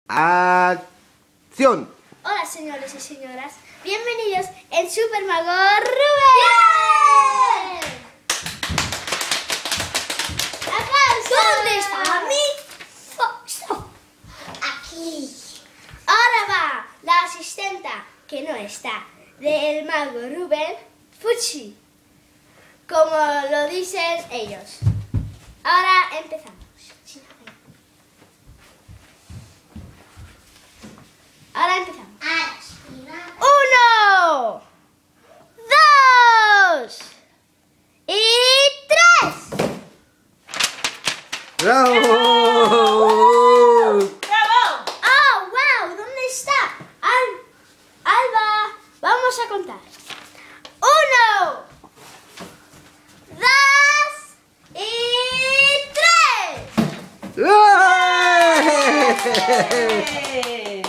¡Acción! Hola señores y señoras, bienvenidos en Super Mago Rubén. ¿Dónde está mi foto? Aquí. Ahora va la asistenta, que no está, del Mago Rubén, Fuchi, como lo dicen ellos. Ahora empezamos. Ahora empezamos. 1, 2 y 3. ¡Bravo! ¡Oh, wow! ¿Dónde está? Alba, vamos a contar. 1, 2 y 3. ¡Eh!